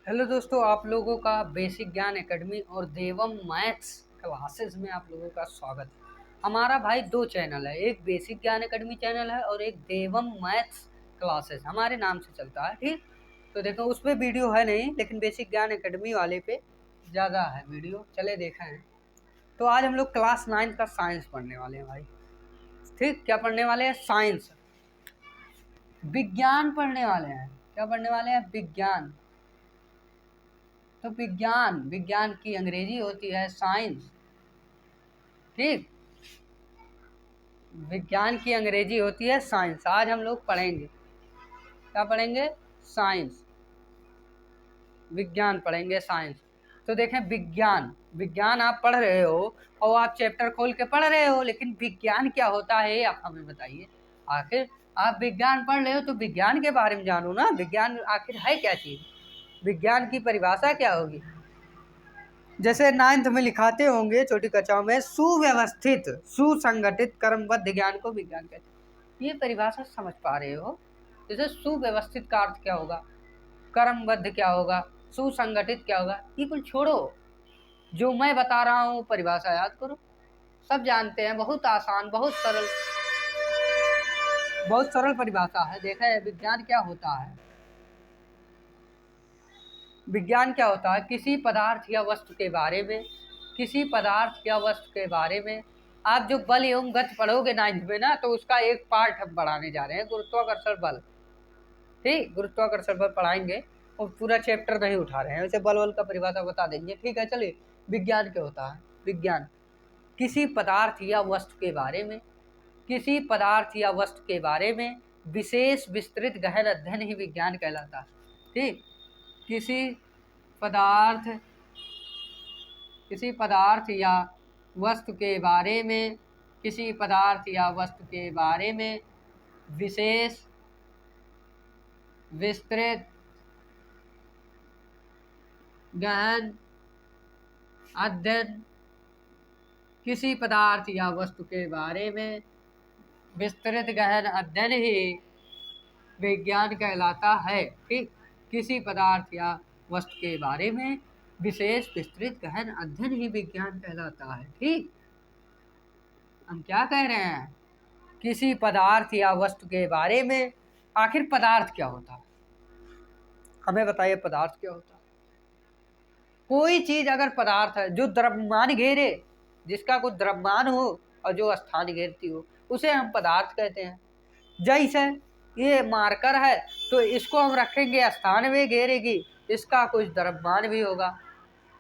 Hello दोस्तों, आप लोगों का बेसिक ज्ञान एकेडमी और देवम मैथ्स क्लासेस में आप लोगों का स्वागत है। हमारा भाई दो चैनल है, एक बेसिक ज्ञान एकेडमी चैनल है और एक देवम मैथ्स क्लासेस हमारे नाम से चलता है। ठीक, तो देखो उस पर वीडियो है नहीं, लेकिन बेसिक ज्ञान एकेडमी वाले पे ज़्यादा है वीडियो, चले देखा है। तो आज हम लोग क्लास 9 का साइंस पढ़ने वाले हैं भाई। ठीक, क्या पढ़ने वाले हैं? साइंस, विज्ञान पढ़ने वाले हैं। क्या पढ़ने वाले हैं? विज्ञान। तो विज्ञान, विज्ञान की अंग्रेजी होती है साइंस। ठीक, विज्ञान की अंग्रेजी होती है साइंस। आज हम लोग पढ़ेंगे, क्या पढ़ेंगे? साइंस, विज्ञान पढ़ेंगे, साइंस। तो देखें, विज्ञान, विज्ञान आप पढ़ रहे हो और आप चैप्टर खोल के पढ़ रहे हो, लेकिन विज्ञान क्या होता है आप हमें बताइए। आखिर आप विज्ञान पढ़ रहे हो तो विज्ञान के बारे में जानो ना। विज्ञान आखिर है क्या चीज़? विज्ञान की परिभाषा क्या होगी? जैसे 9th में लिखाते होंगे छोटी कक्षाओं में, सुव्यवस्थित सुसंगठित क्रमबद्ध ज्ञान को विज्ञान कहते हैं। ये परिभाषा समझ पा रहे हो? जैसे सुव्यवस्थित का अर्थ क्या होगा, क्रमबद्ध क्या होगा, सुसंगठित क्या होगा, ये कुछ छोड़ो। जो मैं बता रहा हूँ परिभाषा याद करो, सब जानते हैं। बहुत आसान, बहुत सरल परिभाषा है। देखा है विज्ञान क्या होता है? विज्ञान क्या होता है? किसी पदार्थ या वस्तु के बारे में, किसी पदार्थ या वस्तु के बारे में। आप जो बल एवं गति पढ़ोगे 9th में ना, तो उसका एक पार्ट हम पढ़ाने जा रहे हैं, गुरुत्वाकर्षण बल। ठीक, गुरुत्वाकर्षण बल पढ़ाएंगे और पूरा चैप्टर नहीं उठा रहे हैं, वैसे बल वल का परिभाषा बता देंगे। ठीक है, चलिए। विज्ञान क्या होता है? विज्ञान किसी पदार्थ या वस्तु के बारे में, किसी पदार्थ या वस्तु के बारे में विशेष विस्तृत गहन अध्ययन ही विज्ञान कहलाता है। ठीक, किसी पदार्थ, किसी पदार्थ या वस्तु के बारे में, किसी पदार्थ या वस्तु के बारे में विशेष विस्तृत गहन अध्ययन, किसी पदार्थ या वस्तु के बारे में विस्तृत गहन अध्ययन ही विज्ञान कहलाता है। ठीक, किसी पदार्थ या वस्तु के बारे में विशेष विस्तृत गहन अध्ययन ही विज्ञान कहलाता है। ठीक, हम क्या कह रहे हैं? किसी पदार्थ या वस्तु के बारे में। आखिर पदार्थ क्या होता है? हमें बताइए, पदार्थ क्या होता है? कोई चीज अगर पदार्थ है जो द्रव्यमान घेरे, जिसका कोई द्रव्यमान हो और जो स्थान घेरती हो, उसे हम पदार्थ कहते हैं। जैसे ये मार्कर है, तो इसको हम रखेंगे स्थान में घेरेगी, इसका कुछ द्रव्यमान भी होगा।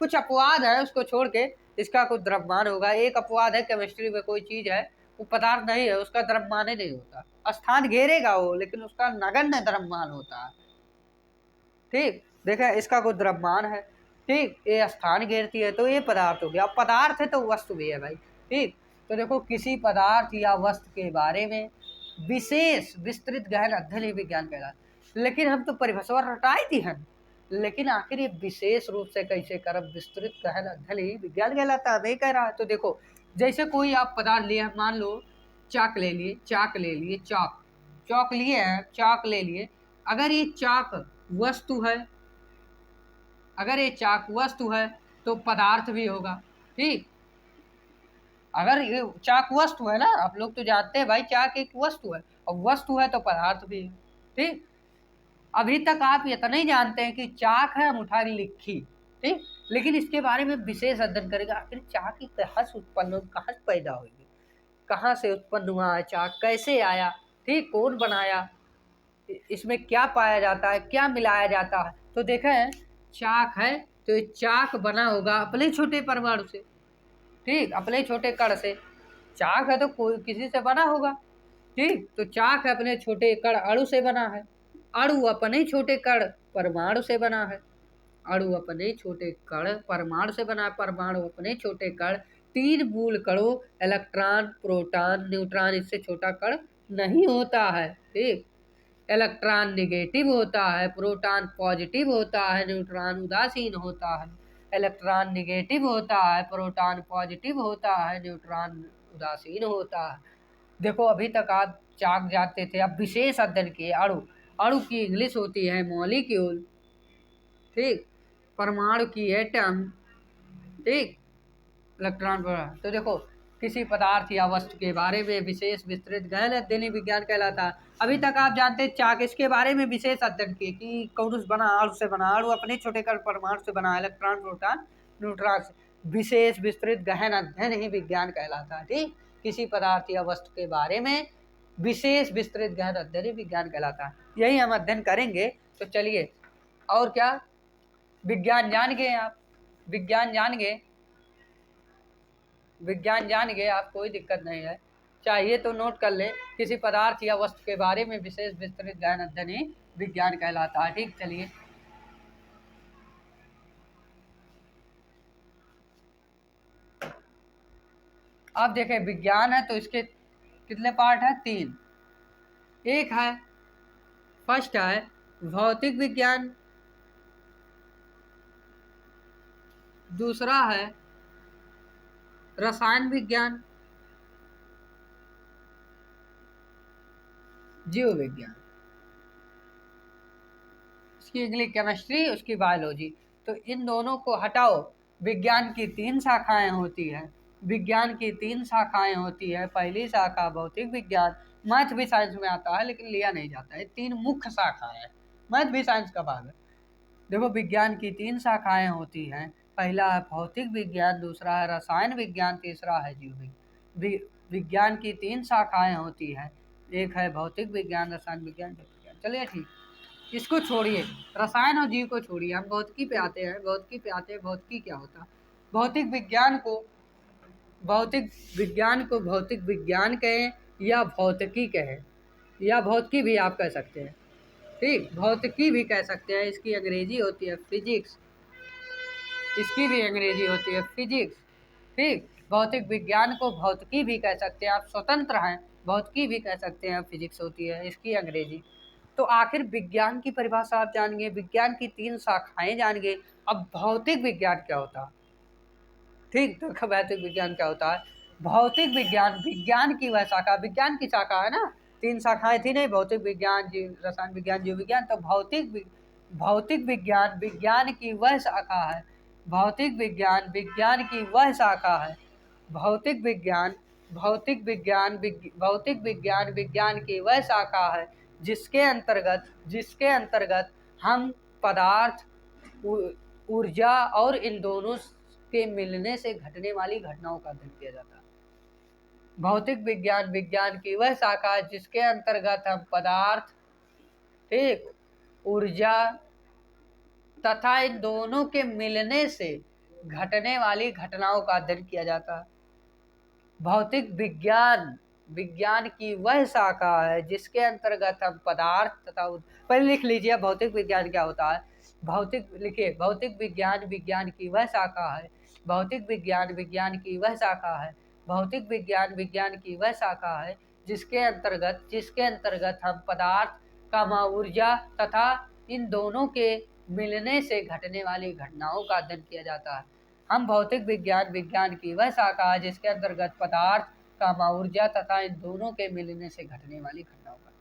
कुछ अपवाद है, उसको छोड़ के इसका कुछ द्रव्यमान होगा। एक अपवाद है, केमिस्ट्री में कोई चीज है वो पदार्थ नहीं है, उसका द्रव्यमान ही नहीं होता। स्थान घेरेगा वो, लेकिन उसका नगण्य द्रव्यमान होता है। ठीक, देखें इसका कोई द्रव्यमान है। ठीक, ये स्थान घेरती है तो ये पदार्थ हो गया। पदार्थ है तो वस्तु भी है भाई। ठीक, तो देखो, किसी पदार्थ या वस्तु के बारे में विशेष विस्तृत गहन अध्ययन ही विज्ञान कहलाता। लेकिन हम तो परिभाषा रटाई थी हम, लेकिन आखिर ये विशेष रूप से कैसे करब? विस्तृत गहन अध्ययन ही विज्ञान कहलाता है, नहीं कह रहा है। तो देखो, जैसे कोई आप पदार्थ लिए, मान लो चाक ले लिए, चाक ले लिए, चाक, चौक लिए हैं, चाक ले लिए। अगर ये चाक वस्तु है, अगर ये चाक वस्तु है तो पदार्थ भी होगा। ठीक, अगर ये चाक वस्तु है ना, आप लोग तो जानते हैं भाई चाक एक वस्तु है, और वस्तु है तो पदार्थ भी है। ठीक, अभी तक आप इतना ही जानते हैं कि चाक है, हम उठा के लिखी। ठीक, लेकिन इसके बारे में विशेष अध्ययन करेगा। आखिर चाक की कहाँ से उत्पन्न, कहाँ से पैदा हुई, कहाँ से उत्पन्न हुआ है चाक, कैसे आया, ठीक, कौन बनाया, इसमें क्या पाया जाता है, क्या मिलाया जाता है। तो देखें, चाक है तो ये चाक बना होगा अपने छोटे परमाणु से। ठीक, अपने छोटे कण से। चाक है तो कोई किसी से बना होगा। ठीक, तो चाक है अपने छोटे कण अणु से बना है। अणु अपने छोटे कण परमाणु से बना है। अणु अपने छोटे कण परमाणु से बना है। परमाणु अपने छोटे कण, 3 मूल कणों इलेक्ट्रॉन, प्रोटॉन, न्यूट्रॉन, इससे छोटा कण नहीं होता है। ठीक, इलेक्ट्रॉन निगेटिव होता है, प्रोटॉन पॉजिटिव होता है, न्यूट्रॉन उदासीन होता है। इलेक्ट्रॉन निगेटिव होता है, प्रोटॉन पॉजिटिव होता है, न्यूट्रॉन उदासीन होता है। देखो, अभी तक आप चाक जानते थे, अब विशेष अध्ययन किए अणु। अणु की इंग्लिश होती है मॉलिक्यूल। ठीक, परमाणु की एटम, ठीक, इलेक्ट्रॉन पर। तो देखो किसी पदार्थ या वस्तु के बारे में विशेष विस्तृत गहन अध्ययन विज्ञान कहलाता है। अभी तक आप जानते हैं चाक इसके बारे में विशेष अध्ययन किए कि कौन बना, अणु से बना, अणु अपने छोटे कण परमाणु से बना, इलेक्ट्रॉन प्रोटॉन न्यूट्रॉन से। विशेष विस्तृत गहन अध्ययन ही विज्ञान कहलाता है, ठीक। किसी पदार्थ या वस्तु के बारे में विशेष विस्तृत गहन अध्ययन ही विज्ञान कहलाता है। यही हम अध्ययन करेंगे। तो चलिए, और क्या विज्ञान जान गए आप, विज्ञान जान गए, विज्ञान जान गए आप, कोई दिक्कत नहीं है। चाहिए तो नोट कर ले, किसी पदार्थ या वस्तु के बारे में विशेष विस्तृत गहन अध्ययन ही विज्ञान कहलाता है, ठीक। चलिए, अब देखें विज्ञान है तो इसके कितने पार्ट है? 3। एक है, फर्स्ट है भौतिक विज्ञान, दूसरा है रसायन विज्ञान, जीव विज्ञान, उसकी इंग्लिश केमिस्ट्री, उसकी बायोलॉजी। तो इन दोनों को हटाओ। विज्ञान की 3 शाखाएं होती है, विज्ञान की 3 शाखाएं होती है। पहली शाखा भौतिक विज्ञान, मैथ भी साइंस में आता है लेकिन लिया नहीं जाता है। 3 मुख्य शाखाएं हैं, मैथ भी साइंस का भाग है। देखो विज्ञान की 3 शाखाएं होती हैं। पहला है भौतिक विज्ञान, दूसरा है रसायन विज्ञान, तीसरा है जीव विज्ञान। विज्ञान की 3 शाखाएं होती हैं, एक है भौतिक विज्ञान, रसायन विज्ञान, जीव विज्ञान। चलिए ठीक, इसको छोड़िए, रसायन और जीव को छोड़िए, हम भौतिकी पे आते हैं। भौतिकी क्या होता है? भौतिक विज्ञान को भौतिक विज्ञान कहें या भौतिकी कहें, या भौतिकी भी आप कह सकते हैं, ठीक। भौतिकी भी कह सकते हैं, इसकी अंग्रेजी होती है फिजिक्स, इसकी भी अंग्रेजी होती है फिजिक्स, ठीक। भौतिक विज्ञान को भौतिकी भी कह सकते हैं, आप स्वतंत्र हैं, भौतिकी भी कह सकते हैं, फिजिक्स होती है इसकी अंग्रेजी। तो आखिर विज्ञान की परिभाषा आप जान गए, विज्ञान की 3 शाखाएं जान गए। अब भौतिक विज्ञान क्या होता है, ठीक। तो भौतिक विज्ञान क्या होता है? भौतिक विज्ञान विज्ञान की वह शाखा, विज्ञान की शाखा है ना, 3 शाखाएं थी नहीं, भौतिक विज्ञान, रसायन विज्ञान, जीव विज्ञान। तो भौतिक विज्ञान विज्ञान की वह शाखा है, भौतिक विज्ञान विज्ञान की वह शाखा है, भौतिक विज्ञान विज्ञान की वह शाखा है जिसके अंतर्गत हम पदार्थ, ऊर्जा और इन दोनों के मिलने से घटने वाली घटनाओं का अध्ययन किया जाता है। भौतिक विज्ञान विज्ञान की वह शाखा है जिसके अंतर्गत हम पदार्थ, ठीक, ऊर्जा तथा इन दोनों के मिलने से घटने वाली घटनाओं का अध्ययन किया जाता है। भौतिक विज्ञान की वह शाखा है जिसके अंतर्गत हम पदार्थ तथा, पहले लिख लीजिए भौतिक विज्ञान क्या होता है। लिखिए, भौतिक विज्ञान विज्ञान की वह शाखा है, भौतिक विज्ञान विज्ञान की वह शाखा है, भौतिक विज्ञान विज्ञान की वह शाखा है जिसके अंतर्गत हम पदार्थ कामा ऊर्जा तथा इन दोनों के मिलने से घटने वाली घटनाओं का अध्ययन किया जाता है। हम भौतिक विज्ञान की वह शाखा है जिसके अंतर्गत पदार्थ कामा ऊर्जा तथा इन दोनों के मिलने से घटने वाली घटनाओं का,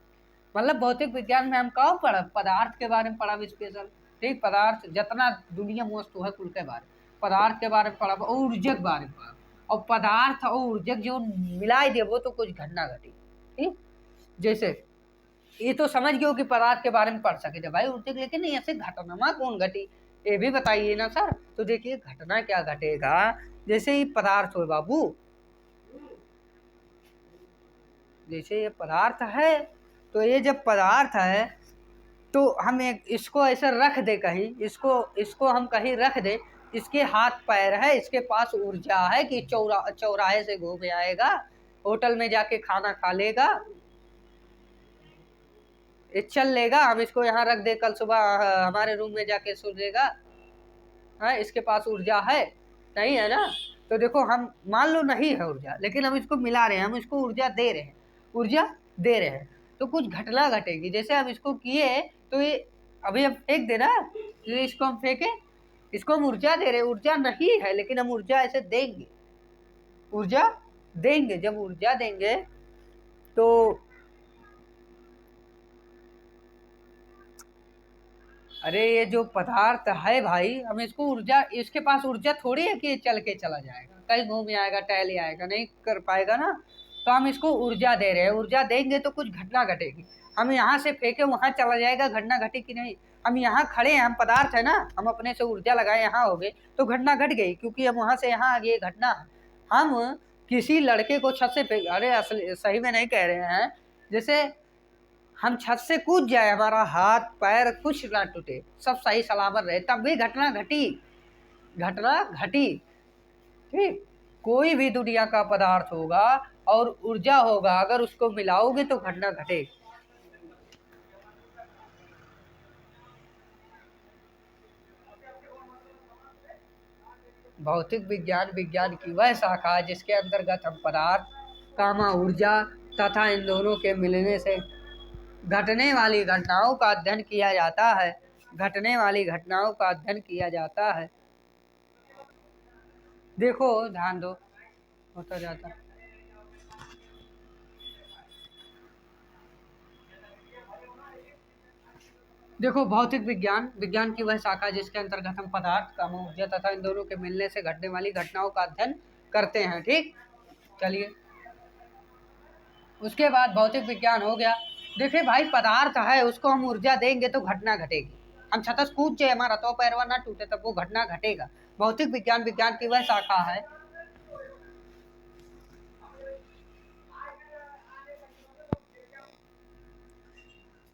मतलब भौतिक विज्ञान में हम क्या पढ़ा? पदार्थ के बारे में पढ़ा स्पेशल, ठीक। पदार्थ जितना दुनिया में वस्तु है कुल के बारे में, पदार्थ के बारे में पढ़ा, और ऊर्जा के बारे में पढ़ा। और पदार्थ और ऊर्जा जो मिलाई दे वो तो कुछ घटना घटी, ठीक। जैसे ये तो समझ गए हो कि पदार्थ के बारे में पढ़ सके थे भाई ऊर्जा, लेकिन ऐसे घटना कौन घटी ये भी बताइए ना सर। तो देखिए घटना क्या घटेगा, जैसे ये पदार्थ हो बाबू, जैसे ये पदार्थ है, तो ये जब पदार्थ है तो हम इसको ऐसे रख दे कहीं, इसको हम कहीं रख दे, इसके हाथ पैर है, इसके पास ऊर्जा है कि चौराहे से घूम आएगा, होटल में जाके खाना खा लेगा, ये चल लेगा। हम इसको यहाँ रख दे, कल सुबह हमारे रूम में जाके सो लेगा, हाँ, इसके पास ऊर्जा है नहीं है ना। तो देखो हम मान लो नहीं है ऊर्जा, लेकिन हम इसको मिला रहे हैं, हम इसको ऊर्जा दे रहे हैं, तो कुछ घटना घटेगी। जैसे हम इसको किए तो ये अभी हम फेंक देना, तो इसको हम फेंके, इसको हम ऊर्जा दे रहे हैं, ऊर्जा नहीं है लेकिन हम ऊर्जा ऐसे देंगे, जब ऊर्जा देंगे तो अरे ये जो पदार्थ है भाई, हम इसको ऊर्जा, इसके पास ऊर्जा थोड़ी है कि ये चल के चला जाएगा, कहीं घूम आएगा, टहल आएगा, नहीं कर पाएगा ना। तो हम इसको ऊर्जा दे रहे हैं, ऊर्जा देंगे तो कुछ घटना घटेगी। हम यहाँ से फेंके वहां चला जाएगा, घटना घटेगी नहीं। हम यहाँ खड़े हैं, हम पदार्थ है ना, हम अपने से ऊर्जा लगाए यहाँ हो गए तो घटना घट गई, क्योंकि हम वहां से यहाँ आ गए, घटना। हम किसी लड़के को छत से फेंक, अरे असल सही में नहीं कह रहे हैं, जैसे हम छत से कूद जाए, हमारा हाथ पैर कुछ ना टूटे, सब सही सलामत रहे, तब भी घटना घटी, घटना घटी। ठीक, कोई भी दुनिया का पदार्थ होगा और ऊर्जा होगा, अगर उसको मिलाओगे तो घटना घटेगी। भौतिक विज्ञान विज्ञान की वह शाखा है जिसके अंतर्गत हम पदार्थ, कामा ऊर्जा तथा इन दोनों के मिलने से घटने वाली घटनाओं का अध्ययन किया जाता है, घटने वाली घटनाओं का अध्ययन किया जाता है। देखो ध्यान दो, होता जाता। देखो, भौतिक विज्ञान विज्ञान की वह शाखा जिसके अंतर्गत हम पदार्थ, काम, ऊर्जा तथा इन दोनों के मिलने से घटने वाली घटनाओं का अध्ययन करते हैं। ठीक, चलिए उसके बाद भौतिक विज्ञान हो गया। देखिए भाई, पदार्थ है, उसको हम ऊर्जा देंगे तो घटना घटेगी। हम छत से कूद जाए, हमारा तो पैरवा ना टूटे, तब वो घटना घटेगा। भौतिक विज्ञान विज्ञान की वह शाखा है।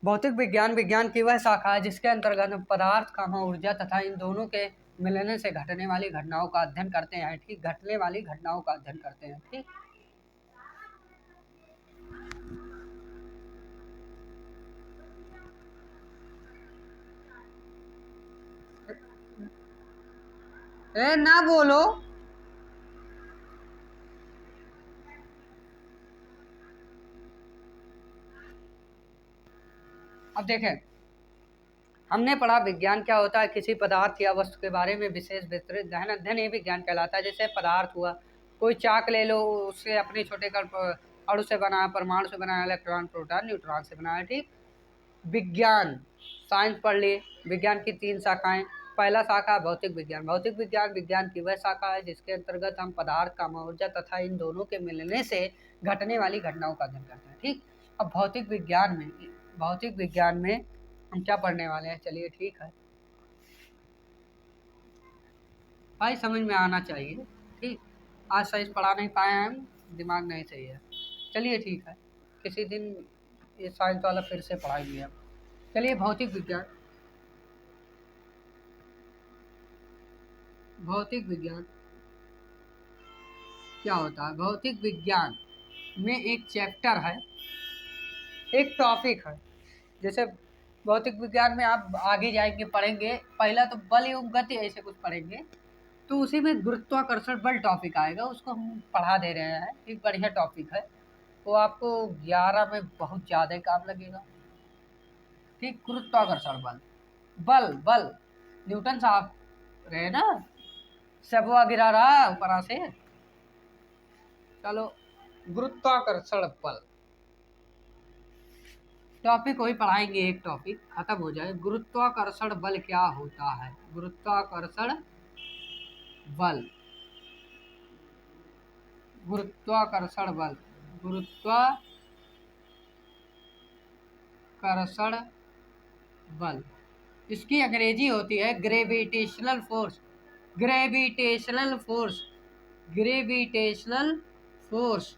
भौतिक विज्ञान विज्ञान की वह शाखा है जिसके अंतर्गत हम पदार्थ, काम, ऊर्जा तथा इन दोनों के मिलने से घटने वाली घटनाओं का अध्ययन करते हैं। ठीक, घटने वाली घटनाओं का अध्ययन करते हैं। ठीक, ए ना बोलो। अब देखें, हमने पढ़ा विज्ञान क्या होता है, किसी पदार्थ या वस्तु के बारे में विशेष विस्तृत गहन अध्ययन ही विज्ञान कहलाता है। जैसे पदार्थ हुआ, कोई चाक ले लो, उससे अपने छोटे अणु से बना है, परमाणु से बना है, इलेक्ट्रॉन, प्रोटॉन, न्यूट्रॉन से बना है। ठीक, विज्ञान, साइंस पढ़ लिए। विज्ञान की 3 शाखाएं। पहला शाखा भौतिक विज्ञान। भौतिक विज्ञान विज्ञान की वह शाखा है जिसके अंतर्गत हम पदार्थ, काम, ऊर्जा तथा इन दोनों के मिलने से घटने वाली घटनाओं का अध्ययन करते हैं। ठीक, अब भौतिक विज्ञान में हम क्या पढ़ने वाले हैं, चलिए ठीक है भाई, समझ में आना चाहिए। ठीक, आज सही पढ़ा नहीं पाए हैं हम, दिमाग नहीं सही है। चलिए ठीक है, किसी दिन ये साइंस वाला फिर से पढ़ाएंगे हम। चलिए, भौतिक विज्ञान। भौतिक विज्ञान क्या होता है? भौतिक विज्ञान में एक चैप्टर है, एक टॉपिक है। जैसे भौतिक विज्ञान में आप आगे जाएंगे, पढ़ेंगे, पहला तो बल एवं गति ऐसे कुछ पढ़ेंगे, तो उसी में गुरुत्वाकर्षण बल टॉपिक आएगा, उसको हम पढ़ा दे रहे हैं। एक बढ़िया टॉपिक है, वो आपको 11 में बहुत ज़्यादा काम लगेगा। ठीक, गुरुत्वाकर्षण बल, बल बल न्यूटन साहब रहे ना, सबवा गिरा रहा ऊपर से। चलो, गुरुत्वाकर्षण बल टॉपिक वही पढ़ाएंगे, एक टॉपिक खत्म हो जाए। गुरुत्वाकर्षण बल क्या होता है? गुरुत्वाकर्षण बल, गुरुत्वाकर्षण बल, गुरुत्वाकर्षण बल, इसकी अंग्रेजी होती है gravitational force. Gravitational force, gravitational force,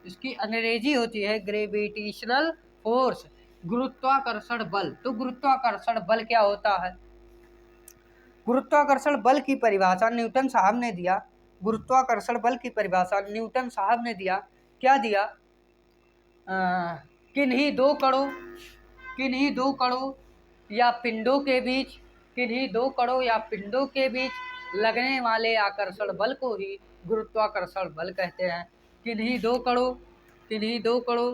इसकी अंग्रेजी होती है ग्रेविटेशनल फोर्स, गुरुत्वाकर्षण बल। तो गुरुत्वाकर्षण बल क्या होता है? गुरुत्वाकर्षण बल की परिभाषा न्यूटन साहब ने दिया। गुरुत्वाकर्षण बल की परिभाषा न्यूटन साहब ने दिया। क्या दिया? किन्हीं दो कणों, किन्हीं दो कणों या पिंडों के बीच, किन्हीं दो कणों या पिंडों के बीच लगने वाले आकर्षण बल को ही गुरुत्वाकर्षण बल कहते हैं। किन्हीं दो कणों, किन्हीं दो कणों,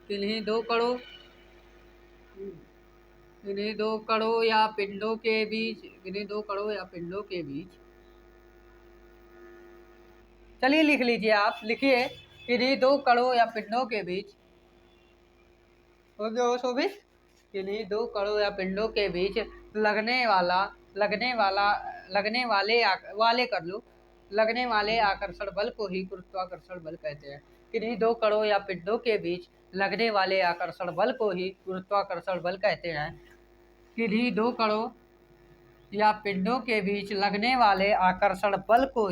किन्हीं दो कणों, किन्हीं दो कणों या पिंडों के बीच, किन्हीं दो कणों या पिंडों के बीच, चलिए लिख लीजिए, आप लिखिए, किन्हीं दो कणों या पिंडों के बीच, हो गया हो शोभित, किन्हीं दो कणों या पिंडों के बीच लगने वाले आकर्षण बल को ही गुरुत्वाकर्षण बल कहते हैं। किन्हीं दो कणों या पिंडों के बीच लगने वाले आकर्षण बल को ही गुरुत्वाकर्षण बल कहते हैं। किन्हीं दो कणों या पिंडों के बीच लगने वाले आकर्षण बल को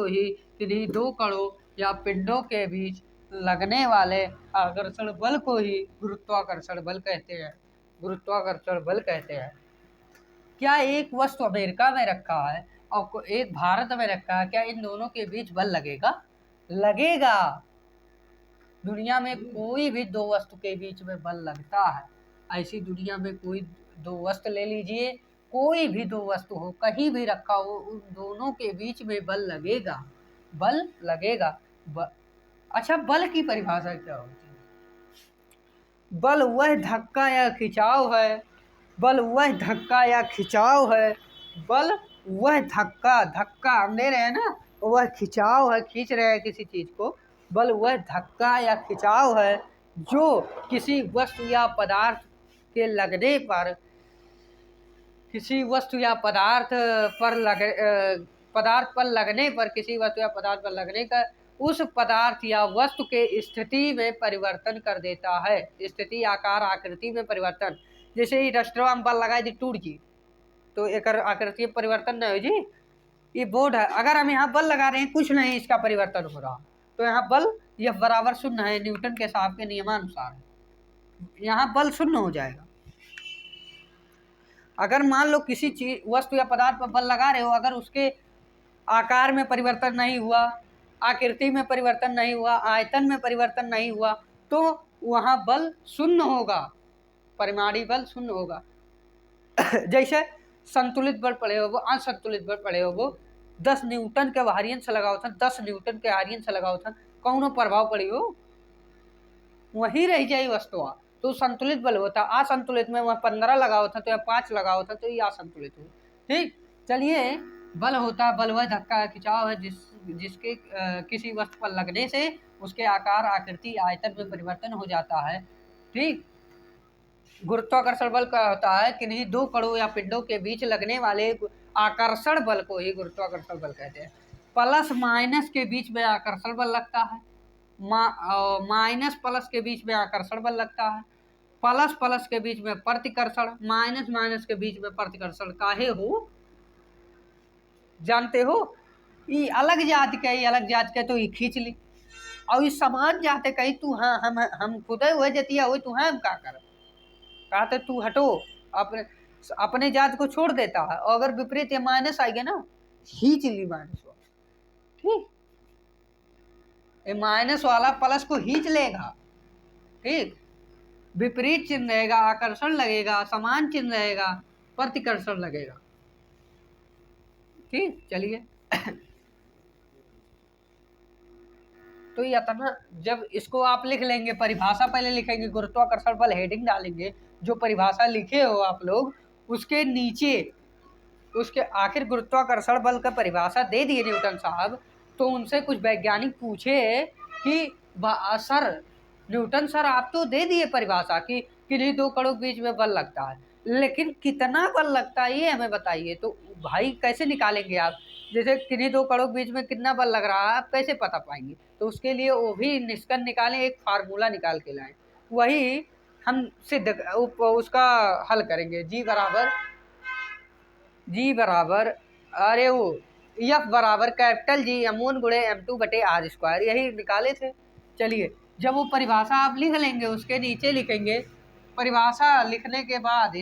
ही किन्हीं दो कणों या पिंडों के बीच लगने वाले आकर्षण बल को ही गुरुत्वाकर्षण बल कहते हैं। क्या एक वस्तु अमेरिका में रखा है और एक भारत में रखा है, क्या इन दोनों के बीच बल लगेगा? दुनिया में कोई भी दो वस्तु के बीच में बल लगता है। ऐसी दुनिया में कोई दो वस्तु ले लीजिए, कोई भी दो वस्तु हो, कहीं भी रखा हो, उन दोनों के बीच में बल लगेगा। अच्छा, बल की परिभाषा क्या होती है? बल वह धक्का या खिंचाव है। बल वह धक्का हम दे रहे हैं ना, वह खिंचाव है, खींच रहे हैं किसी चीज को। बल वह धक्का या खिंचाव है जो किसी वस्तु या पदार्थ के लगने पर किसी वस्तु या पदार्थ पर लगने का उस पदार्थ या वस्तु के स्थिति में परिवर्तन कर देता है। स्थिति, आकार, आकृति में परिवर्तन। जैसे ही रस्टवा में बल लगाए दी टूट जी, तो एक आकृति में परिवर्तन नहीं हो जी। ये बोर्ड है, अगर हम यहाँ बल लगा रहे हैं, कुछ नहीं इसका परिवर्तन हो रहा, तो यहाँ बल यह बराबर शून्य है। न्यूटन के साहब के नियमानुसार यहाँ बल शून्य हो जाएगा। अगर मान लो किसी चीज, वस्तु या पदार्थ पर बल लगा रहे हो, अगर उसके आकार में परिवर्तन नहीं हुआ, आकृति में परिवर्तन नहीं हुआ, आयतन में परिवर्तन नहीं हुआ, तो वहां बल शून्य होगा, परिमाणी बल शून्य होगा। जैसे संतुलित बल पड़े हो, वो असंतुलित बल पड़े हो, वो 10 न्यूटन के भारियन से लगाओ था, 10 न्यूटन के आर्यन से लगाओ था, कौनो प्रभाव पड़ी हो, वही रह जाए वस्तु, तो संतुलित बल होता। असंतुलित में वह 15 लगाओ था, तो या 5 लगाओ था, तो ये असंतुलित हो। ठीक, चलिए, बल होता, बल वह धक्का खिंचाव है जिसके किसी वस्तु पर लगने से उसके आकार, आकृति, आयतन में परिवर्तन हो जाता है। ठीक, गुरुत्वाकर्षण बल का होता है किन्हीं दो कणों या पिंडों के बीच लगने वाले आकर्षण बल को ही गुरुत्वाकर्षण बल कहते हैं। प्लस माइनस के बीच में आकर्षण बल लगता है, माइनस प्लस के बीच में आकर्षण बल लगता है, प्लस प्लस के बीच में प्रतिकर्षण, माइनस माइनस के बीच में प्रतिकर्षण। काहे हो जानते हो? ये अलग जात के तो ये खींच ली, और ये समान जाते कही तू, हाँ हम खुदे हुए जतिया हुए, तू हम का कर कहते, तू हटो, अपने जात को छोड़ देता है। और अगर विपरीत ये माइनस आएगा ना, खींच ली माइनस वाला। ठीक, ये माइनस वाला प्लस को खींच लेगा। ठीक, विपरीत चिन्ह रहेगा, आकर्षण लगेगा, समान चिन्ह रहेगा, प्रतिकर्षण लगेगा। ठीक, चलिए। तो ये इतना, जब इसको आप लिख लेंगे, परिभाषा पहले लिखेंगे, गुरुत्वाकर्षण बल हेडिंग डालेंगे, जो परिभाषा लिखे हो आप लोग, उसके नीचे उसके आखिर गुरुत्वाकर्षण बल का परिभाषा दे दिए न्यूटन साहब। तो उनसे कुछ वैज्ञानिक पूछे कि सर न्यूटन सर, आप तो दे दिए परिभाषा कि किन्हीं दो कणों के बीच में बल लगता है, लेकिन कितना बल लगता है ये हमें बताइए। तो भाई कैसे निकालेंगे आप? जैसे किन्हीं दो कणों के बीच में कितना बल लग रहा है, आप कैसे पता पाएंगे? तो उसके लिए वो भी निष्कर्ष निकालें, एक फार्मूला निकाल के लाएं, वही हम सिद्ध उसका हल करेंगे। जी बराबर अरे वो F बराबर कैपिटल G M1 गुणे M2 बटे R स्क्वायर, यही निकाले थे। चलिए, जब वो परिभाषा आप लिख लेंगे, उसके नीचे लिखेंगे परिभाषा लिखने के बाद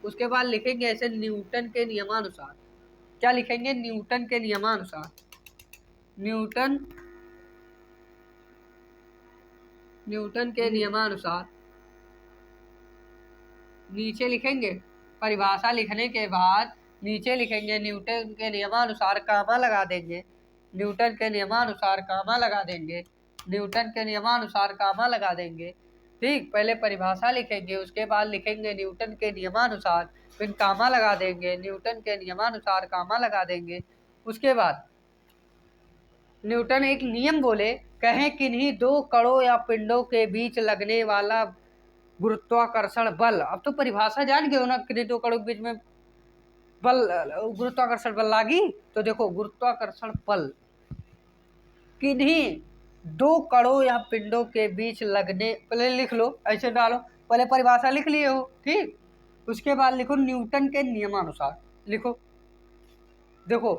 उसके बाद लिखेंगे ऐसे न्यूटन के नियमानुसार। क्या लिखेंगे? न्यूटन के नियमानुसार। न्यूटन के नियमानुसार नीचे लिखेंगे। परिभाषा लिखने के बाद नीचे लिखेंगे न्यूटन के नियमानुसार, कामा लगा देंगे। न्यूटन के नियमानुसार कामा लगा देंगे। न्यूटन के नियमानुसार कामा लगा देंगे। ठीक, पहले परिभाषा लिखेंगे, उसके बाद लिखेंगे न्यूटन के नियमानुसार, फिर कामा लगा देंगे। न्यूटन के नियमानुसार कामा लगा देंगे। उसके बाद न्यूटन एक नियम बोले, कहें किन्हीं दो कणों या पिंडों के बीच लगने वाला गुरुत्वाकर्षण बल। अब तो परिभाषा जान गए हो ना, किन्हीं दो कणों के बीच में बल, गुरुत्वाकर्षण बल लागी। तो देखो गुरुत्वाकर्षण बल किन्हीं दो कणों या पिंडों के बीच लगने, पहले लिख लो, ऐसे डालो, पहले परिभाषा लिख लिए हो, ठीक। उसके बाद लिखो न्यूटन के नियमानुसार, लिखो। देखो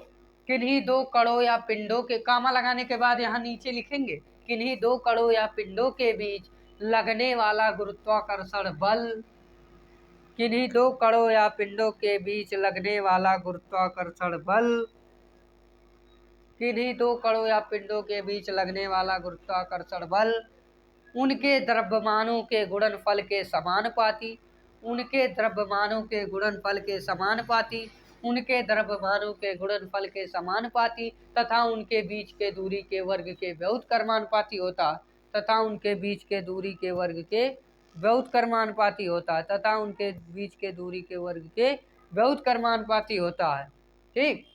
किन्हीं दो कणों या पिंडों के, कामा लगाने के बाद यहाँ नीचे लिखेंगे किन्हीं दो कणों या पिंडों के बीच लगने वाला गुरुत्वाकर्षण बल, किन्हीं दो कणों या पिंडों के बीच लगने वाला गुरुत्वाकर्षण बल, किन्हीं दो कणों या पिंडों के बीच लगने वाला गुरुत्वाकर्षण बल उनके द्रव्यमानों के गुणनफल के समानुपाती, उनके द्रव्यमानों के गुणनफल के समानुपाती, उनके द्रव्यमानों के गुणनफल के समानुपाती तथा उनके बीच के दूरी के वर्ग के व्युत्क्रमानुपाती होता, तथा उनके बीच के दूरी के वर्ग के व्युत्क्रमानुपाती होता, तथा उनके बीच के दूरी के वर्ग के व्युत्क्रमानुपाती होता है, ठीक।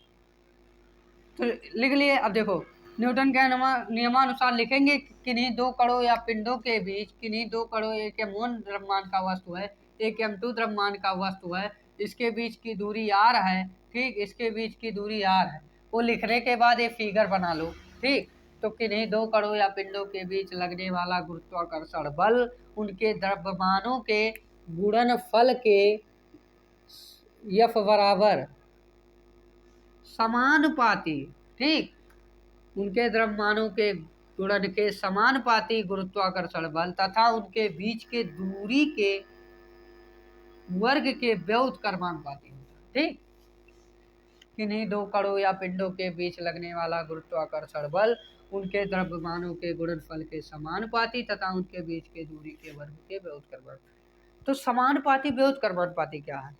तो लिख लिए। अब देखो न्यूटन के नियमानुसार लिखेंगे किन्हीं दो कणों या पिंडों के बीच, किन्हीं दो कणों, एक m1 द्रव्यमान का वस्तु है, एक m2 द्रव्यमान का वस्तु है, इसके बीच की दूरी r है, ठीक, इसके बीच की दूरी r है। वो लिखने के बाद एक फिगर बना लो, ठीक। तो किन्हीं दो कणों या पिंडों के बीच लगने वाला गुरुत्वाकर्षण बल उनके द्रव्यमानों के गुणनफल के F बराबर समानुपाती, ठीक, उनके द्रव्यमानों के गुणन के समानुपाती गुरुत्वाकर्षण बल तथा उनके बीच के दूरी के वर्ग के व्युत्क्रमानुपाती, ठीक। किन्हीं दो कणों या पिंडों के बीच लगने वाला गुरुत्वाकर्षण बल उनके द्रव्यमानों के गुणनफल के समानुपाती तथा उनके बीच के दूरी के वर्ग के व्युत्क्रमानुपाती। तो समानुपाती व्युत्क्रमानुपाती क्या है?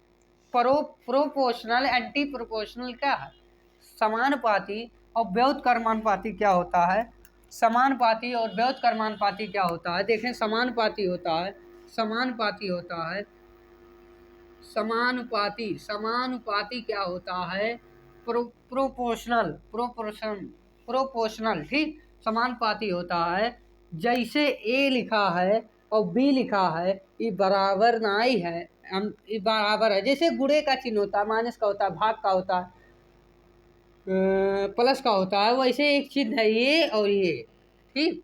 प्रोपोर्शनल एंटी प्रोपोर्शनल क्या है? समानुपाती और व्युत्क्रमानुपाती क्या होता है? समानुपाती और व्युत्क्रमानुपाती क्या होता है? देखें, समानुपाती होता है, समानुपाती होता है, समानुपाती क्या होता है? प्रोपोर्शनल, प्रोपोर्शनल, ठीक। समानुपाती होता है जैसे ए लिखा है और बी लिखा है, ये बराबर नहीं है, ये बराबर है। जैसे गुणे का चिन्ह होता है, माइनस का होता है, भाग का होता है, प्लस का होता है, वैसे एक चिन्ह है ये और ये, ठीक।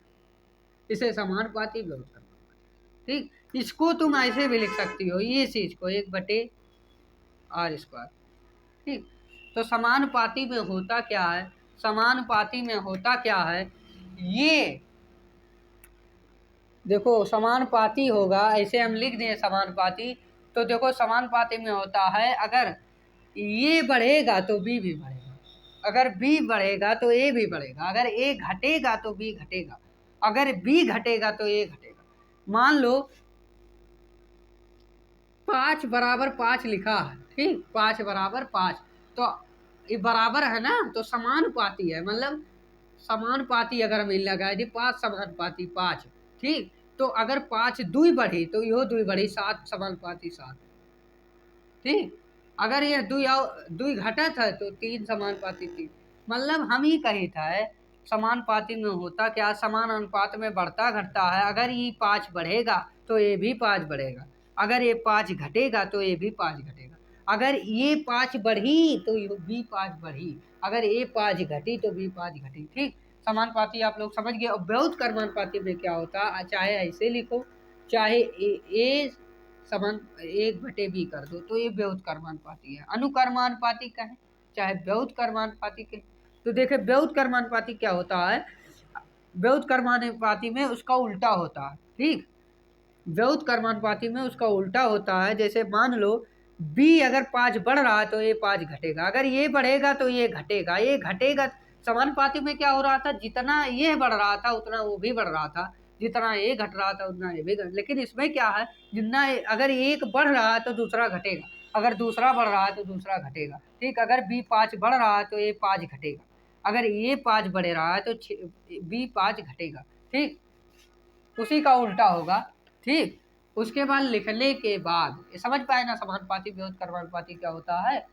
इसे समानुपाती व्युत्क्रमानुपाती, ठीक। इसको तुम ऐसे भी लिख सकती हो, ये चीज को 1/r², ठीक। तो समानुपाती में होता क्या है? समानुपाती में होता क्या है? ये देखो समानुपाती होगा, ऐसे हम लिख दें समानुपाती। तो देखो समानुपाती में होता है, अगर ये बढ़ेगा तो बी भी बढ़ेगा, अगर बी बढ़ेगा तो ए भी बढ़ेगा, अगर ए घटेगा तो बी घटेगा, अगर बी घटेगा तो ए घटेगा। मान लो 5 बराबर 5 लिखा है, ठीक, 5 बराबर 5, तो ये बराबर है ना, तो समानुपाती है, मतलब समानुपाती अगर हम लगाए दी 5 समानुपाती 5, ठीक। तो अगर 5 दुई बढ़ी तो यो दुई बढ़ी 7 समानुपाती 7, ठीक। अगर ये दुई घटत है तो 3 समानुपाती 3। मतलब हम ही कही था समानुपाती में होता क्या? समान अनुपात में बढ़ता घटता है। अगर ये 5 बढ़ेगा तो ये भी 5 बढ़ेगा, अगर ये 5 घटेगा तो ये भी 5 घटेगा, अगर ये 5 बढ़ी तो ये भी 5 बढ़ी, अगर ये 5 घटी तो भी 5 घटी, ठीक। समानुपाती आप लोग समझ गए। और व्युत्क्रमानुपाती में क्या होता है? चाहे ऐसे लिखो, चाहे ए समान 1/b कर दो तो ये व्युत्क्रमानुपाती है। अनुक्रमानुपाती का है, चाहे व्युत्क्रमानुपाती के। तो देखे व्युत्क्रमानुपाती क्या होता है? व्युत्क्रमानुपाती में उसका उल्टा होता है, ठीक। व्युत्क्रमानुपाती में उसका उल्टा होता है। जैसे मान लो b अगर 5 बढ़ रहा है तो ये 5 घटेगा, अगर ये बढ़ेगा तो ये घटेगा, ये घटेगा। समानुपाती में क्या हो रहा था? जितना ये बढ़ रहा था उतना वो भी बढ़ रहा था, जितना ये घट रहा था उतना ये भी घट। लेकिन इसमें क्या है? जितना अगर एक बढ़ रहा है तो दूसरा घटेगा, अगर दूसरा बढ़ रहा है तो दूसरा घटेगा, ठीक। अगर b 5 बढ़ रहा है तो ये 5 घटेगा, अगर ये 5 बढ़ रहा है तो b 5 घटेगा, ठीक। उसी का उल्टा होगा, ठीक। उसके बाद लिखने के बाद ये समझ पाए ना समानुपाती व्युत्क्रमानुपाती क्या होता है?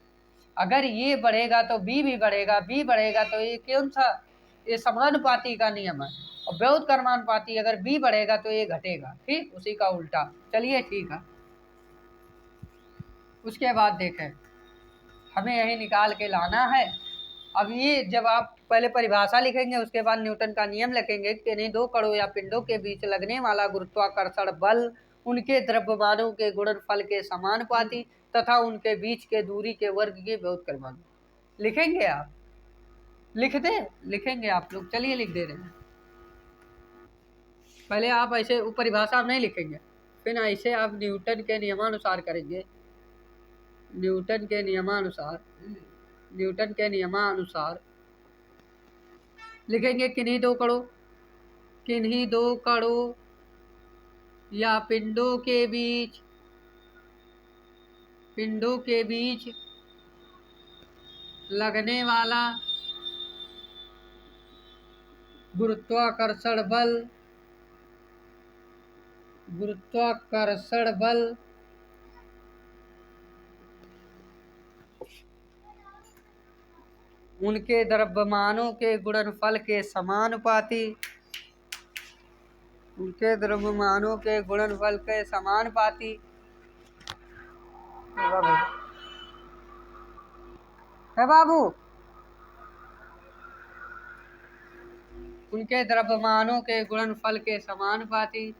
अगर ये बढ़ेगा तो बी भी बढ़ेगा, बी बढ़ेगा तो ये कौन सा ये समानुपाती का नियम है। और व्युत्क्रमानुपाती अगर b बढ़ेगा तो ये घटेगा, ठीक, उसी का उल्टा। चलिए ठीक है। उसके बाद देखें, हमें यही निकाल के लाना है। अब ये जब आप पहले परिभाषा लिखेंगे उसके बाद न्यूटन का नियम लिखेंगे कि नहीं दो कणों या पिंडों के बीच लगने वाला गुरुत्वाकर्षण बल उनके द्रव्यमानों के गुणनफल के समानुपाती तथा उनके बीच के दूरी के वर्ग के व्युत्क्रमानुपाती। लिखेंगे आप? लिख दे? लिखेंगे आप लोग? चलिए लिख दे रहे हैं। पहले आप ऐसे परिभाषा आप नहीं लिखेंगे, फिर ऐसे आप न्यूटन के नियमानुसार करेंगे। न्यूटन के नियमानुसार लिखेंगे किन्हीं दो कणों या पिंडों के बीच लगने वाला गुरुत्वाकर्षण बल उनके द्रव्यमानों के गुणनफल के समानुपाती है बाबू, उनके द्रव्यमानों के गुणनफल के समानुपाती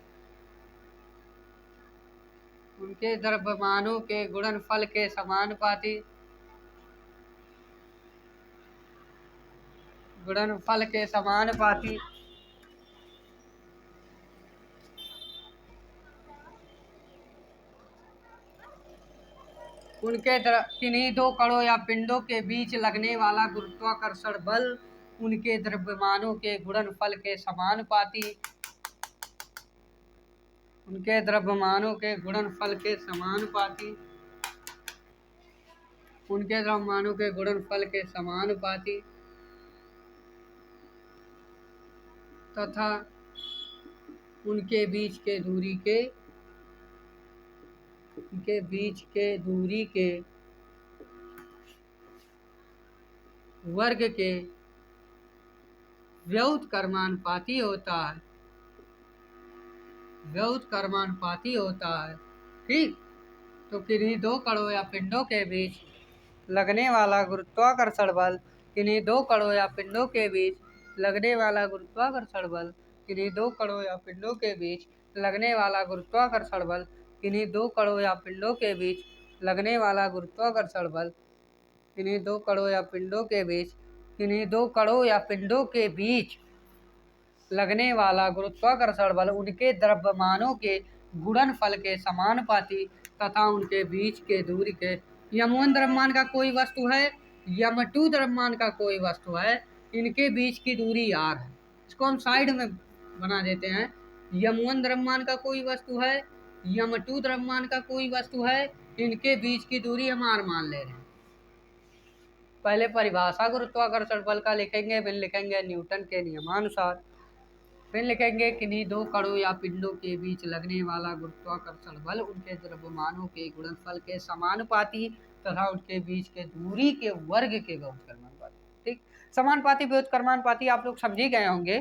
किन्हीं दो कणों या पिंडों के बीच लगने वाला गुरुत्वाकर्षण बल उनके द्रव्यमानों के गुणनफल के समानुपाती तथा उनके बीच के दूरी के वर्ग के व्युत्क्रमानुपाती होता है। ठीक, तो किन्हीं दो कणों या पिंडों के बीच लगने वाला गुरुत्वाकर्षण बल किन्हीं दो कणों या पिंडों के बीच लगने वाला गुरुत्वाकर्षण बल किन्हीं दो कणों या पिंडों के बीच लगने वाला गुरुत्वाकर्षण बल किन्हीं दो कणों या पिंडों के बीच लगने वाला गुरुत्वाकर्षण बल किन्हीं दो कणों या पिंडों के बीच लगने वाला गुरुत्वाकर्षण बल उनके द्रव्यमानों के गुणनफल के समानुपाती तथा उनके बीच के दूरी के m1 द्रव्यमान का कोई वस्तु है, m2 द्रव्यमान का कोई वस्तु है, इनके बीच की दूरी r है। इसको हम साइड में बना देते हैं। m1 द्रव्यमान का कोई वस्तु है, m2 द्रव्यमान का कोई वस्तु है, इनके बीच की दूरी हम r मान ले रहे हैं। पहले परिभाषा गुरुत्वाकर्षण बल का लिखेंगे, फिर लिखेंगे न्यूटन के नियमानुसार, फिर लिखेंगे किन्हीं दो कणों या पिंडों के बीच लगने वाला गुरुत्वाकर्षण बल उनके द्रव्यमानों के गुणनफल के समानुपाती तथा उनके बीच के दूरी के वर्ग के व्युत्क्रमानुपाती। ठीक, समानुपाती व्युत्क्रमानुपाती आप लोग समझ ही गए होंगे।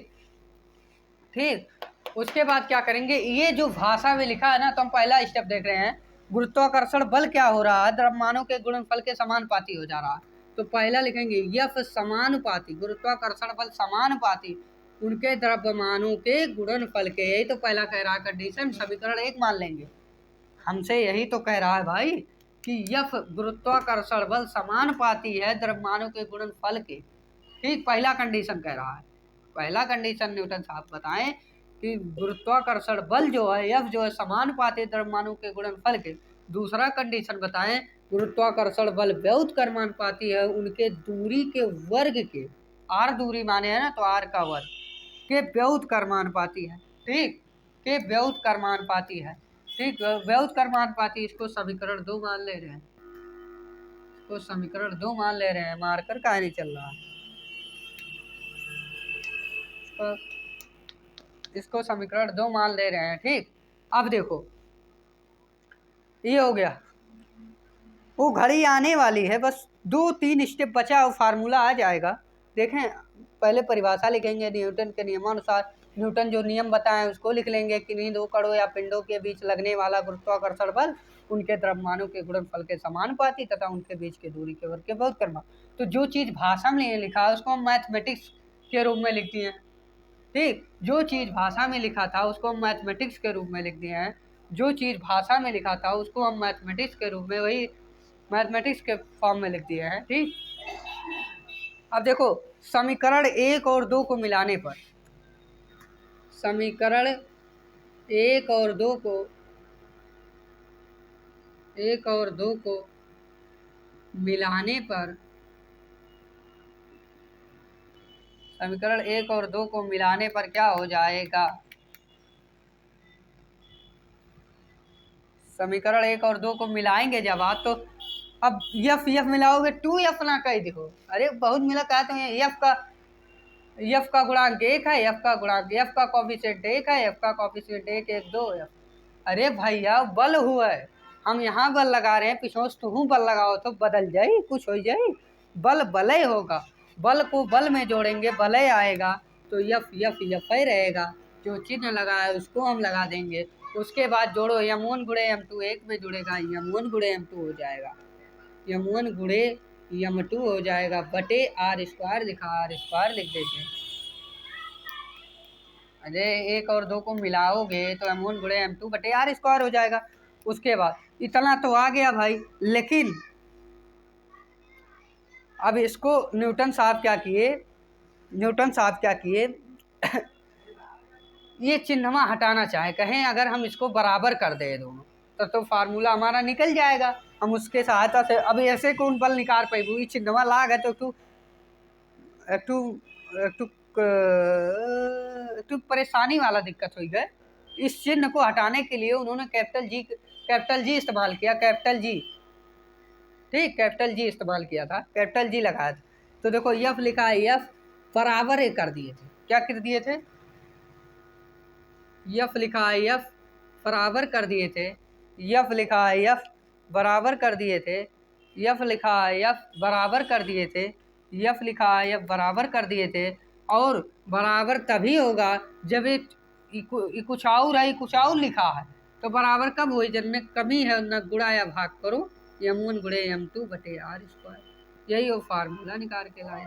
ठीक, उसके बाद क्या करेंगे, ये जो भाषा में लिखा है ना, तो हम पहला स्टेप देख रहे हैं। गुरुत्वाकर्षण बल क्या हो रहा है, द्रव्यमानों के गुणनफल के समानुपाती हो जा रहा है। तो पहला लिखेंगे यफ समानुपाती, गुरुत्वाकर्षण बल समानुपाती उनके द्रव्यमानों के गुणनफल के। यही तो पहला कह रहा है कंडीशन, समीकरण 1 मान लेंगे। हमसे यही तो कह रहा है भाई कि यफ गुरुत्वाकर्षण बल समानुपाती है द्रव्यमानों के गुणनफल के। ठीक, पहला कंडीशन कह रहा है। पहला कंडीशन न्यूटन साहब बताएं कि गुरुत्वाकर्षण बल जो है यफ जो है समानुपाती द्रव्यमानों के गुणनफल के। दूसरा कंडीशन बताएं गुरुत्वाकर्षण बल व्युत्क्रमानुपाती है उनके दूरी के वर्ग के, r दूरी माने है ना, तो r का वर्ग के व्युत्क्रमानुपाती है। ठीक, के व्युत्क्रमानुपाती है। ठीक, व्युत्क्रमानुपाती, इसको समीकरण 2 मान ले रहे हैं। मार्कर काहे नहीं चल रहा है, इसको समीकरण 2 मान ले रहे हैं। ठीक, अब देखो ये हो गया, वो घड़ी आने वाली है, बस 2-3 स्टेप बचा, वो फार्मूला आ जाएगा। देखें, पहले परिभाषा लिखेंगे न्यूटन के नियमानुसार। न्यूटन जो नियम बताएं उसको लिख लेंगे। किन्हीं दो कणों या पिंडों के बीच लगने वाला गुरुत्वाकर्षण बल उनके द्रव्यमानों के गुणनफल के समानुपाती तथा उनके बीच की दूरी के वर्ग के बहुत क्रम। तो जो चीज़ भाषा में लिखा है उसको हम मैथमेटिक्स के रूप में लिख दिए हैं। ठीक, जो चीज़ भाषा में लिखा था उसको हम मैथमेटिक्स के रूप में लिख दिए हैं। जो चीज़ भाषा में लिखा था उसको हम मैथमेटिक्स के रूप में, वही मैथमेटिक्स के फॉर्म में लिख दिए हैं। ठीक, अब देखो, समीकरण 1 और 2 को मिलाने पर, समीकरण 1 और 2 को, 1 और 2 को मिलाने पर, समीकरण 1 और 2 को मिलाने पर क्या हो जाएगा? समीकरण 1 और 2 को मिलाएंगे जब आप, तो अब यफ यफ मिलाओगे 2f ना कह दो। अरे बहुत मिला कहा तो यफ का गुणांक 1 है, यफ का गुणांक, यफ का कॉफिशिएंट 1 है, यफ का कॉफिशिएंट 1 1 2 यफ। अरे भैया बल हुआ है, हम यहाँ बल लगा रहे हैं, पिछोस तुम बल लगाओ तो बदल जाए, कुछ हो जाए। बल बलय होगा, बल को बल में जोड़ेंगे बलय आएगा, तो यफ यफ यफ ही रहेगा। जो चिन्ह लगा है उसको हम लगा देंगे। उसके बाद जोड़ो, m1 गुणे m2 1 में जुड़ेगा, m1 गुणे m2 हो जाएगा, m1 गुणे m2 हो जाएगा बटे आर स्क्वायर लिखा, आर स्क्वायर लिख देते हैं। अरे 1 और 2 को मिलाओगे तो m1 गुणे m2 बटे आर स्क्वायर हो जाएगा। उसके बाद इतना तो आ गया भाई, लेकिन अब इसको न्यूटन साहब क्या किए, न्यूटन साहब क्या किए ये चिन्हवा हटाना चाहे, कहें अगर हम इसको बराबर कर दे दोनों तो फार्मूला हमारा निकल जाएगा। हम उसके सहायता से अब ऐसे कौन बल निकाल पाएबू, ये चिन्हवा लाग है तो तू परेशानी वाला दिक्कत हो गए। इस चिन्ह को हटाने के लिए उन्होंने कैपिटल जी इस्तेमाल किया, कैपिटल जी। ठीक, कैपिटल जी इस्तेमाल किया था, कैपिटल जी लगाया था। तो देखो यफ लिखा है, यफ बराबर कर दिए थे, क्या कर दिए थे, यफ लिखा है यफ बराबर कर दिए थे, यफ लिखा है यफ बराबर कर दिए थे, यफ लिखा है यफ बराबर कर दिए थे, यफ लिखा है यफ बराबर कर दिए थे। और बराबर तभी होगा जब कुछ और है, कुछ और लिखा है, तो बराबर कब हुई, जब में कमी है न गुणा या भाग करो, m1 गुणे m2 बटे आर स्क्वायर, यही वो फार्मूला निकाल के लाए।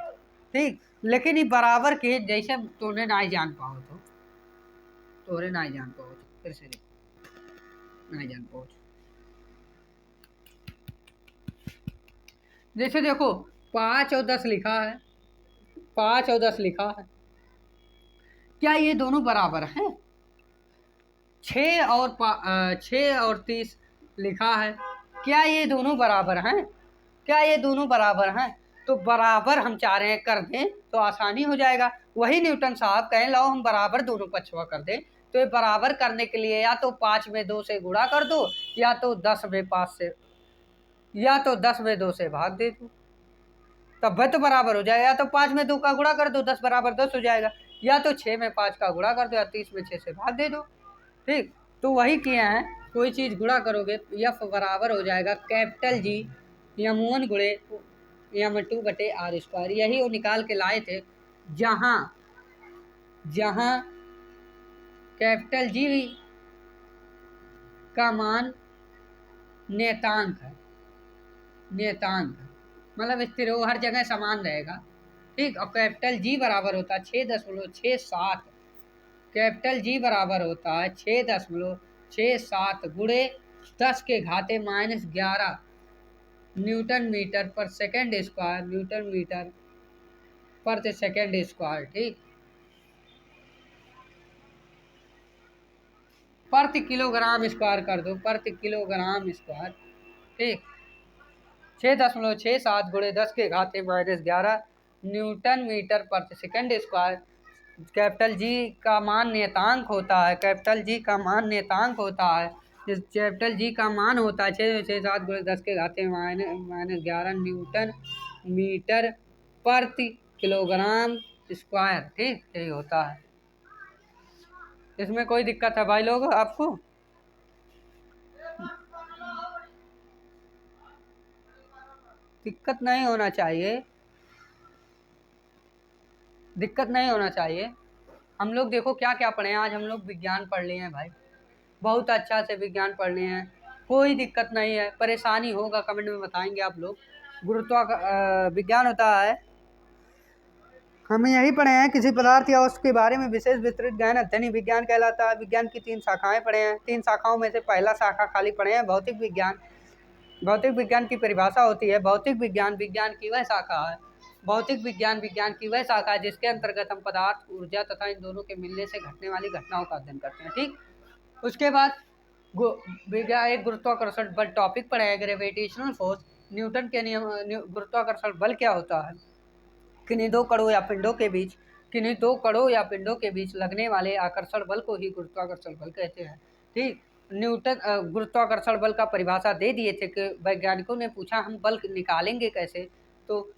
ठीक, लेकिन ये बराबर के जैसे तूने ना जान पाओ तो तोरे ना जान पाओ, फिर से ना जान पाओ। जैसे देखो 5 और 10 लिखा है, 5 और 10 लिखा है, क्या ये दोनों बराबर हैं? 6 और 30 लिखा है, क्या ये दोनों बराबर हैं? क्या ये दोनों बराबर हैं? तो बराबर हम चाह रहे हैं कर दें तो आसानी हो जाएगा। वही न्यूटन साहब कहें लो हम बराबर दोनों पक्षवा कर दें, तो ये बराबर करने के लिए या तो 5 में 2 से गुणा कर दो, या तो 10 में 5 से, या तो 10 में 2 से भाग दे दो, तब वह तो बराबर हो जाएगा। या तो 5 में 2 का गुणा कर दो, 10 बराबर 10 हो जाएगा, या तो 6 में 5 का गुणा कर दो, या 30 में 6 से भाग दे दो। ठीक, तो वही किए हैं, कोई चीज़ गुणा करोगे तो यफ बराबर हो जाएगा कैपिटल जी m1 गुणे m2 बटे आर स्क्वायर। यही वो निकाल के लाए थे, जहाँ जहाँ कैपिटल जी का मान नियतांक है, नियतांक मतलब स्थिर हो, हर जगह समान रहेगा। ठीक, और कैपिटल जी बराबर होता है 6.67, कैपिटल जी बराबर होता है 6.67 गुणे 10 के घाते -11 न्यूटन मीटर पर सेकेंड स्क्वायर, न्यूटन मीटर पर सेकेंड स्क्वायर। ठीक, प्रति किलोग्राम स्क्वायर कर दो, प्रति किलोग्राम स्क्वायर। ठीक, 6.67 गुणे 10 के घाते -11 न्यूटन मीटर पर सेकेंड स्क्वायर। कैपिटल जी का मान नियतांक होता है, कैपिटल जी का मान नियतांक होता है, कैपिटल जी का मान होता है 6.67 गुणे 10 के घाते -11 न्यूटन मीटर प्रति किलोग्राम स्क्वायर। ठीक, यही होता है। इसमें कोई दिक्कत है भाई लोग आपको? दिक्कत नहीं होना चाहिए। दिक्कत नहीं होना चाहिए। हम लोग देखो क्या क्या पढ़े हैं, आज हम लोग विज्ञान पढ़ लिए हैं भाई, बहुत अच्छा से विज्ञान पढ़ लिए हैं, कोई दिक्कत नहीं है। परेशानी होगा कमेंट में बताएंगे आप लोग। विज्ञान होता है, हम यही पढ़े हैं, किसी पदार्थ या उसके बारे में विशेष विस्तृत गहन अध्ययन ही विज्ञान कहलाता है। विज्ञान की 3 शाखाएं पढ़े हैं, 3 शाखाओं में से पहला शाखा खाली पढ़े हैं भौतिक विज्ञान। भौतिक विज्ञान की परिभाषा होती है, भौतिक विज्ञान विज्ञान की वह शाखा है, भौतिक विज्ञान विज्ञान की वह शाखा है जिसके अंतर्गत हम पदार्थ, ऊर्जा तथा इन दोनों के मिलने से घटने वाली घटनाओं का अध्ययन करते हैं। ठीक, उसके बाद विज्ञान एक गुरुत्वाकर्षण बल टॉपिक पढ़े हैं, ग्रेविटेशनल फोर्स, न्यूटन के नियम। गुरुत्वाकर्षण बल क्या होता है? किन्हीं दो कणों या पिंडों के बीच लगने वाले आकर्षण बल को ही गुरुत्वाकर्षण बल कहते हैं। ठीक, न्यूटन गुरुत्वाकर्षण बल का परिभाषा दे दिए थे कि वैज्ञानिकों ने पूछा हम बल निकालेंगे कैसे, तो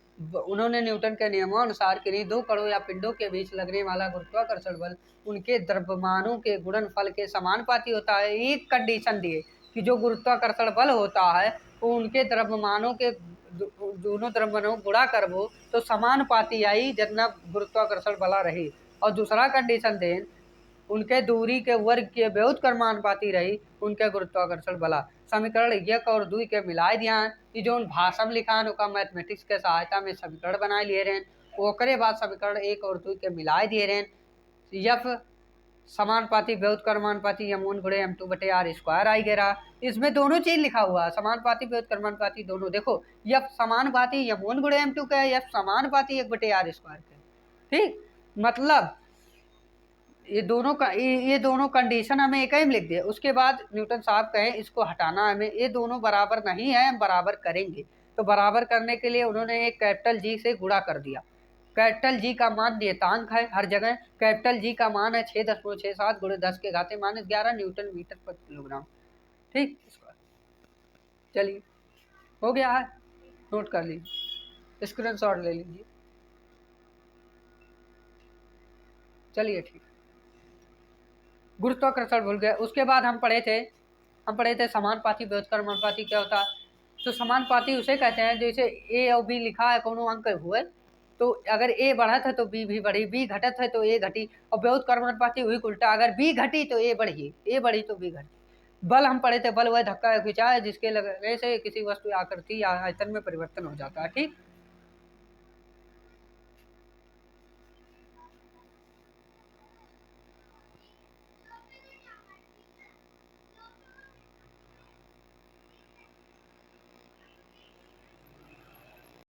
उन्होंने न्यूटन के नियमानुसार किन्हीं दो कणों या पिंडों के बीच लगने वाला गुरुत्वाकर्षण बल उनके द्रव्यमानों के गुणनफल के समानुपाती होता है। एक कंडीशन दिए कि जो गुरुत्वाकर्षण बल होता है वो उनके द्रव्यमानों के दोनों द्रव्यमानों गुणा करबो तो समानुपाती आई जितना गुरुत्वाकर्षण बला रही। और दूसरा कंडीशन दें उनके दूरी के वर्ग के बहुत कर्मानुपाती रही उनके गुरुत्वाकर्षण बला। समीकरण 1 और 2 के मिलाए दिया कि जो भाषा में लिखा है मैथमेटिक्स के सहायता में समीकरण बनाए लिए रहे, ओकरे बाद समीकरण 1 और 2 के मिलाए दिए रहे। यफ समानुपाती बहुत कर्मानुपाती m1 गुणे m2 बटे आर स्क्वायर आई गेरा। इसमें दोनों चीज लिखा हुआ है, समानुपाती बहुत कर्मानुपाती दोनों। देखो यफ समानुपाती m1 गुणे m2 का है, यफ समानुपाती 1 बटे आर स्क्वायर का। ठीक, मतलब ये दोनों कंडीशन हमें एक ही में लिख दिए। उसके बाद न्यूटन साहब कहे इसको हटाना हमें, ये दोनों बराबर नहीं है, हम बराबर करेंगे। तो बराबर करने के लिए उन्होंने एक कैपिटल जी से गुणा कर दिया। कैपिटल जी का मान नियतांक है हर जगह, कैपिटल जी का मान है 6.67 गुणे 10 के घाते -11 न्यूटन मीटर पर किलोग्राम। ठीक, चलिए हो गया है, नोट कर लीजिए, स्क्रीनशॉट ले लीजिए। चलिए ठीक, गुरुत्वाकर्षण भूल गए। उसके बाद हम पढ़े थे समानुपाती बहुत कर्मानुपाती क्या होता है। तो समानुपाती उसे कहते हैं जैसे ए और बी लिखा है कोनो अंक हुए, तो अगर ए बढ़त है तो बी भी बढ़ी, बी घटत है तो ए घटी, और बहुत कर्मानुपाती हुई उल्टा, अगर बी घटी तो ए बढ़ी, ए बढ़ी तो बी घटी। बल हम पढ़े थे, बल वह धक्का खिंचा है जिसके लगने से किसी वस्तु आकृति या आयतन में परिवर्तन हो जाता है। ठीक,